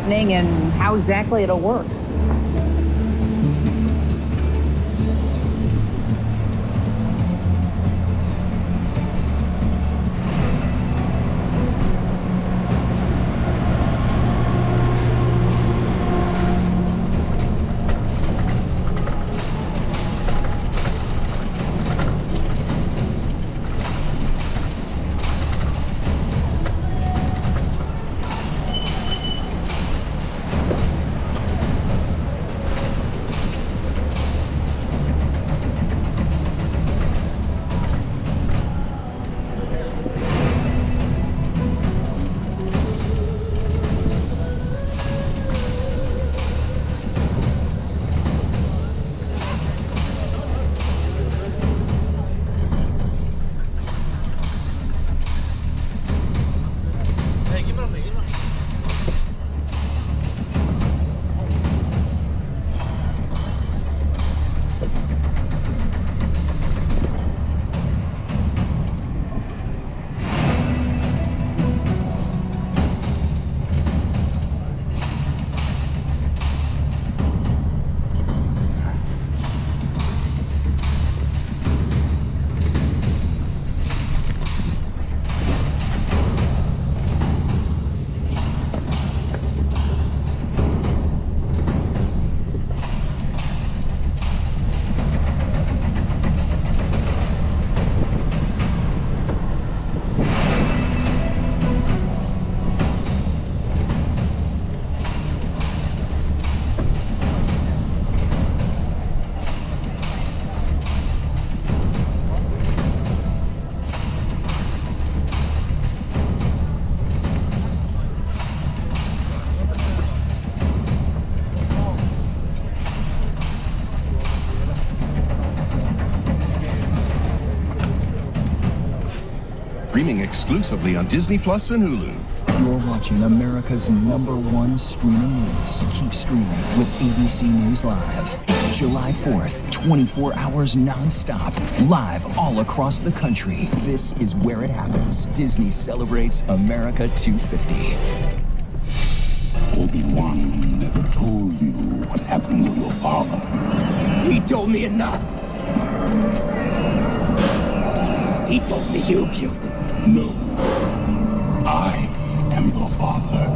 happening and how exactly it'll work. Streaming exclusively on Disney Plus and Hulu. You're watching America's #1 streaming news. Keep streaming with ABC News Live. July 4th, 24 hours non-stop, live all across the country. This is where it happens. Disney celebrates America 250. Obi-Wan never told you what happened to your father. He told me enough. He told me you killed him. No. I am your father.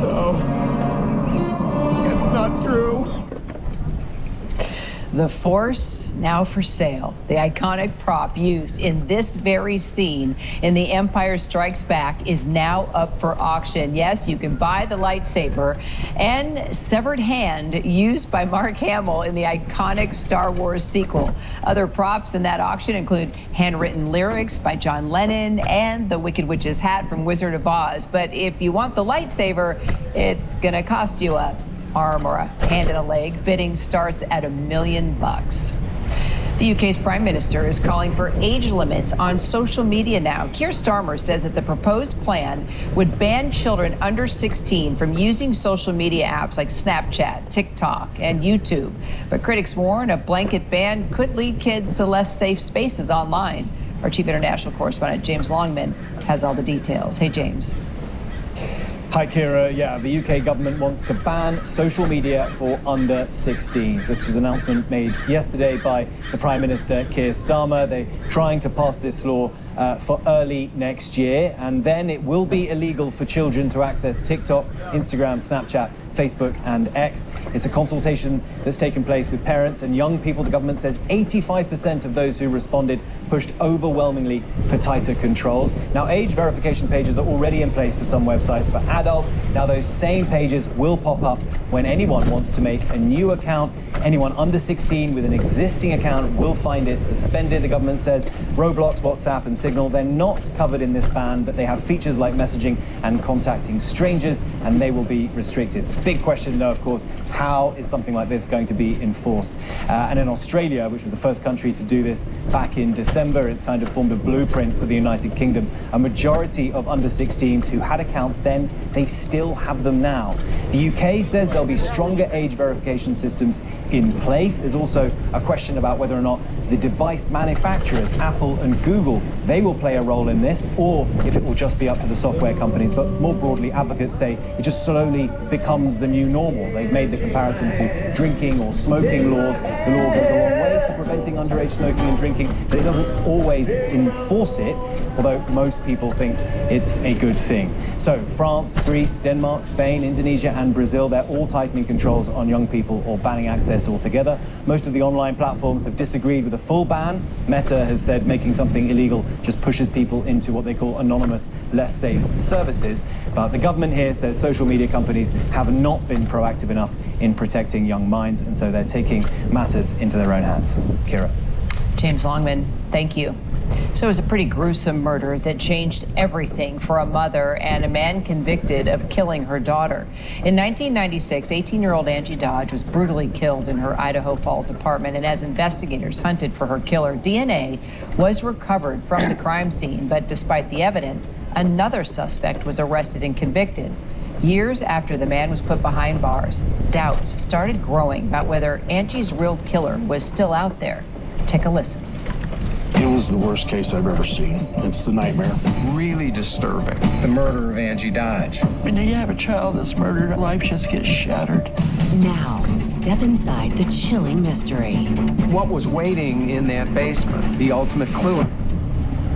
No. It's not true. The Force now for sale. The iconic prop used in this very scene in The Empire Strikes Back is now up for auction. Yes, you can buy the lightsaber and severed hand used by Mark Hamill in the iconic Star Wars sequel. Other props in that auction include handwritten lyrics by John Lennon and the Wicked Witch's hat from Wizard of Oz. But if you want the lightsaber, it's gonna cost you a arm or a hand and a leg. Bidding starts at $1 million. The UK's Prime Minister is calling for age limits on social media now. Keir Starmer says that the proposed plan would ban children under 16 from using social media apps like Snapchat, TikTok, and YouTube. But critics warn a blanket ban could lead kids to less safe spaces online. Our chief international correspondent, James Longman, has all the details. Hey, James. Hi, Kira. Yeah, the UK government wants to ban social media for under 16s. This was an announcement made yesterday by the Prime Minister, Keir Starmer. They're trying to pass this law for early next year, and then it will be illegal for children to access TikTok, Instagram, Snapchat, Facebook and X. It's a consultation that's taken place with parents and young people. The government says 85% of those who responded pushed overwhelmingly for tighter controls. Now, age verification pages are already in place for some websites for adults. Now, those same pages will pop up when anyone wants to make a new account. Anyone under 16 with an existing account will find it suspended. The government says Roblox, WhatsApp and Signal, they're not covered in this ban, but they have features like messaging and contacting strangers, and they will be restricted. Big question, though, of course, how is something like this going to be enforced? And in Australia, which was the first country to do this back in December, it's kind of formed a blueprint for the United Kingdom. A majority of under 16s who had accounts then, they still have them now. The UK says there'll be stronger age verification systems in place. There's also a question about whether or not the device manufacturers, Apple and Google, they will play a role in this, or if it will just be up to the software companies. But more broadly, advocates say it just slowly becomes the new normal. They've made the comparison to drinking or smoking laws. The law goes a long way to preventing underage smoking and drinking, but it doesn't always enforce it, although most people think it's a good thing. So France, Greece, Denmark, Spain, Indonesia and Brazil, they're all tightening controls on young people or banning access altogether. Most of the online platforms have disagreed with a full ban. Meta has said making something illegal just pushes people into what they call anonymous, less safe services. But the government here says social media companies have not been proactive enough in protecting young minds, and so they're taking matters into their own hands. Kira. James Longman, thank you. So it was a pretty gruesome murder that changed everything for a mother and a man convicted of killing her daughter. In 1996, 18-year-old Angie Dodge was brutally killed in her Idaho Falls apartment, and as investigators hunted for her killer, DNA was recovered from the crime scene, but despite the evidence, another suspect was arrested and convicted. Years after the man was put behind bars, doubts started growing about whether Angie's real killer was still out there. Take a listen. It was the worst case I've ever seen. It's the nightmare. Really disturbing. The murder of Angie Dodge. When you have a child that's murdered, life just gets shattered. Now, step inside the chilling mystery. What was waiting in that basement? The ultimate clue.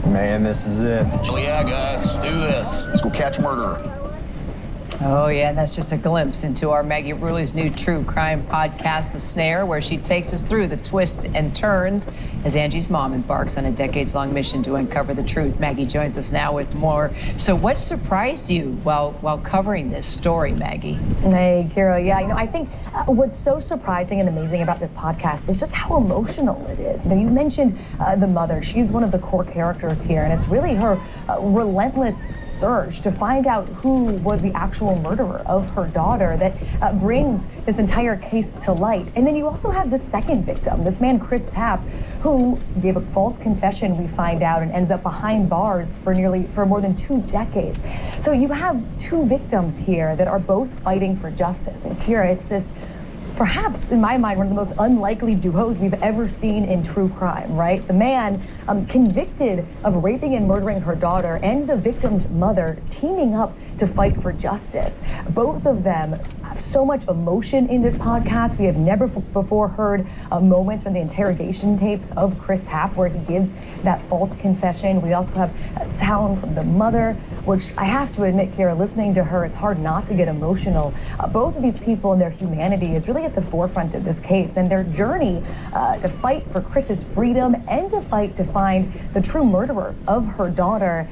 Man, this is it. Yeah, guys, let's do this. Let's go catch a murderer. Oh, yeah, and that's just a glimpse into our Maggie Rulli's new true crime podcast, The Snare, where she takes us through the twists and turns as Angie's mom embarks on a decades-long mission to uncover the truth. Maggie joins us now with more. So what surprised you while covering this story, Maggie? Hey, Kira. Yeah, I think what's so surprising and amazing about this podcast is just how emotional it is. You mentioned the mother. She's one of the core characters here, and it's really her relentless search to find out who was the actual murderer of her daughter that brings this entire case to light. And then you also have the second victim, this man, Chris Tapp, who gave a false confession, we find out, and ends up behind bars for more than 2 decades. So you have 2 victims here that are both fighting for justice. And Pier, it's this, perhaps in my mind, one of the most unlikely duos we've ever seen in true crime, right? The man convicted of raping and murdering her daughter, and the victim's mother teaming up to fight for justice. Both of them have so much emotion in this podcast. We have never before heard moments from the interrogation tapes of Chris Tapp where he gives that false confession. We also have a sound from the mother, which I have to admit, Kira, listening to her, it's hard not to get emotional. Both of these people and their humanity is really at the forefront of this case, and their journey to fight for Chris's freedom and to fight to find the true murderer of her daughter.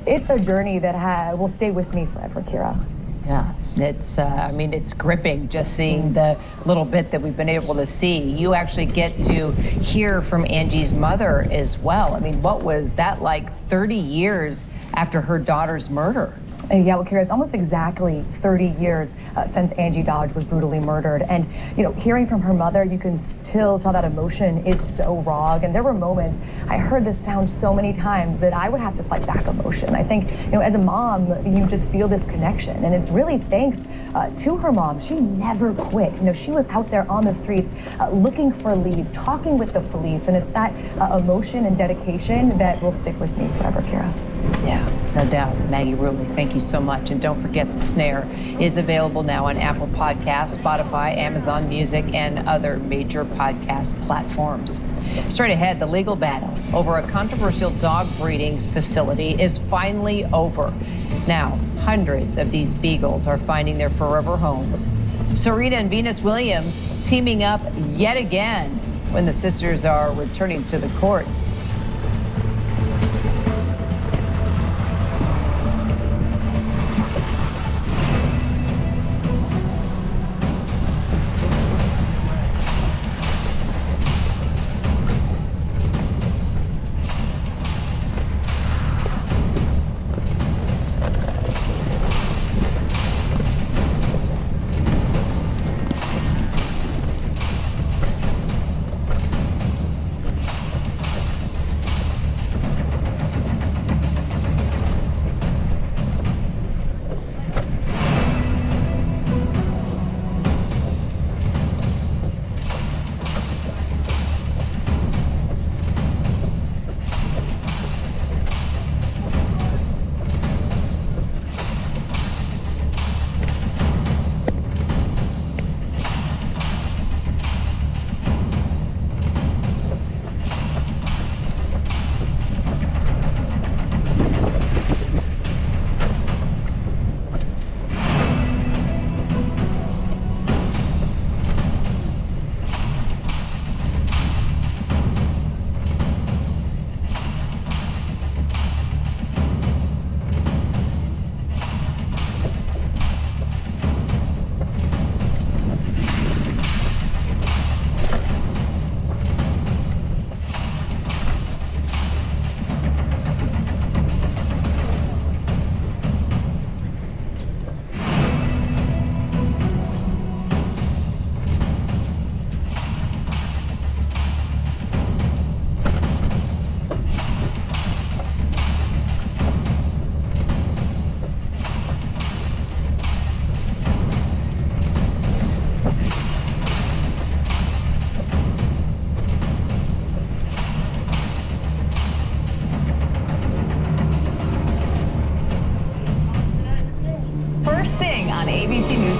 It's a journey that will stay with me forever, Kira. Yeah, it's gripping just seeing the little bit that we've been able to see. You actually get to hear from Angie's mother as well. What was that like 30 years after her daughter's murder? Yeah, well, Kira, it's almost exactly 30 years since Angie Dodge was brutally murdered. And, hearing from her mother, you can still tell that emotion is so raw. And there were moments, I heard this sound so many times that I would have to fight back emotion. I think, as a mom, you just feel this connection. And it's really thanks to her mom. She never quit. She was out there on the streets looking for leads, talking with the police. And it's that emotion and dedication that will stick with me forever, Kira. Yeah, no doubt. Maggie Rulli, thank you so much. And don't forget, The Snare is available now on Apple Podcasts, Spotify, Amazon Music, and other major podcast platforms. Straight ahead, the legal battle over a controversial dog breeding facility is finally over. Now, hundreds of these beagles are finding their forever homes. Sarita and Venus Williams teaming up yet again when the sisters are returning to the court.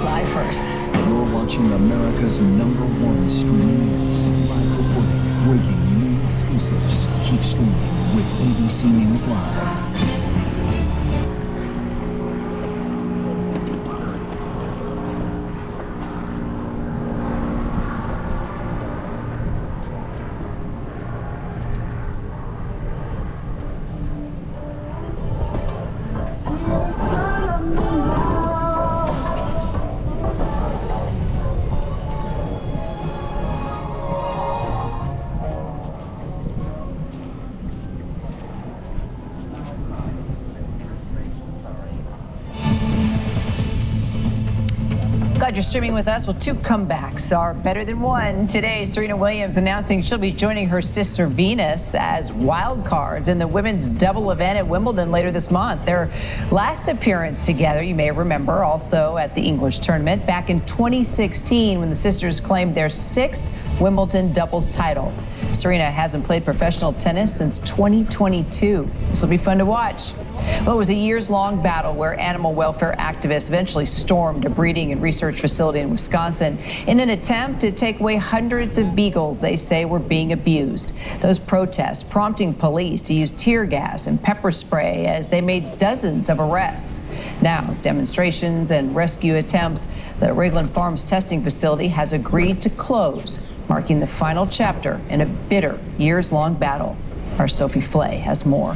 Live first. You're watching America's #1 streaming news. Live reporting, breaking new exclusives. Keep streaming with ABC News Live. Glad you're streaming with us. Well, 2 comebacks are better than 1. Today, Serena Williams announcing she'll be joining her sister Venus as wild cards in the women's double event at Wimbledon later this month. Their last appearance together, you may remember, also at the English tournament back in 2016 when the sisters claimed their 6th Wimbledon doubles title. Serena hasn't played professional tennis since 2022. This will be fun to watch. Well, it was a years-long battle where animal welfare activists eventually stormed a breeding and research facility in Wisconsin in an attempt to take away hundreds of beagles they say were being abused. Those protests prompting police to use tear gas and pepper spray as they made dozens of arrests. Now, demonstrations and rescue attempts, the Wrigley Farms testing facility has agreed to close, marking the final chapter in a bitter, years-long battle. Our Sophie Flay has more.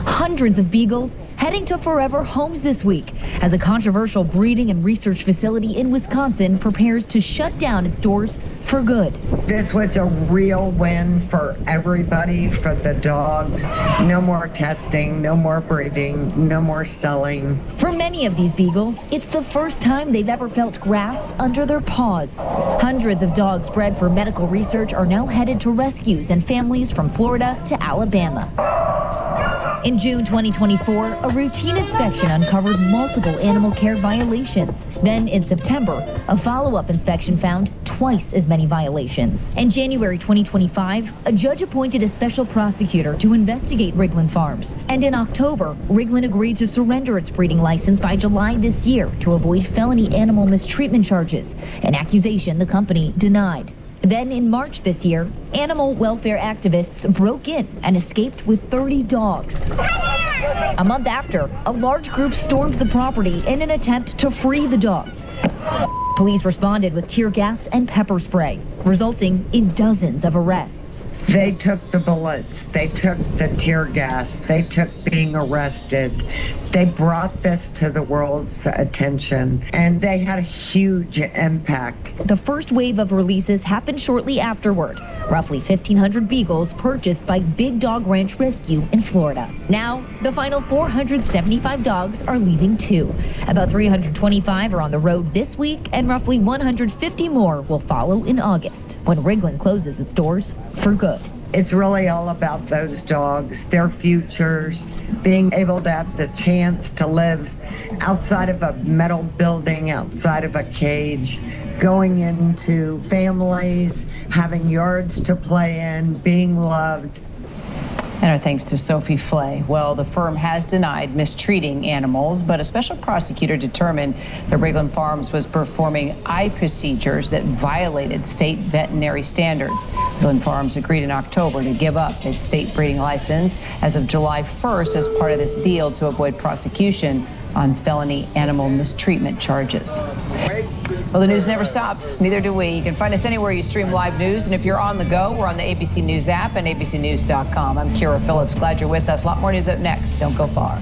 Hundreds of beagles heading to forever homes this week as a controversial breeding and research facility in Wisconsin prepares to shut down its doors for good. This was a real win for everybody, for the dogs. No more testing, no more breeding, no more selling. For many of these beagles, it's the first time they've ever felt grass under their paws. Hundreds of dogs bred for medical research are now headed to rescues and families from Florida to Alabama. In June 2024, a routine inspection uncovered multiple animal care violations. Then in September, a follow-up inspection found twice as many violations. In January 2025, a judge appointed a special prosecutor to investigate Wrigley Farms. And in October, Wrigley agreed to surrender its breeding license by July this year to avoid felony animal mistreatment charges, an accusation the company denied. Then in March this year, animal welfare activists broke in and escaped with 30 dogs. A month after, a large group stormed the property in an attempt to free the dogs. Police responded with tear gas and pepper spray, resulting in dozens of arrests. They took the bullets, they took the tear gas, they took being arrested. They brought this to the world's attention, and they had a huge impact. The first wave of releases happened shortly afterward. Roughly 1,500 beagles purchased by Big Dog Ranch Rescue in Florida. Now, the final 475 dogs are leaving too. About 325 are on the road this week, and roughly 150 more will follow in August, when Wrigley closes its doors for good. It's really all about those dogs, their futures, being able to have the chance to live outside of a metal building, outside of a cage, going into families, having yards to play in, being loved. And our thanks to Sophie Flay. Well, the firm has denied mistreating animals, but a special prosecutor determined that Wrigley Farms was performing eye procedures that violated state veterinary standards. Wrigley Farms agreed in October to give up its state breeding license as of July 1st as part of this deal to avoid prosecution on felony animal mistreatment charges. Well, the news never stops, neither do we. You can find us anywhere you stream live news, and if you're on the go, we're on the ABC News app and abcnews.com. I'm Kira Phillips. Glad you're with us. A lot more news up next. Don't go far.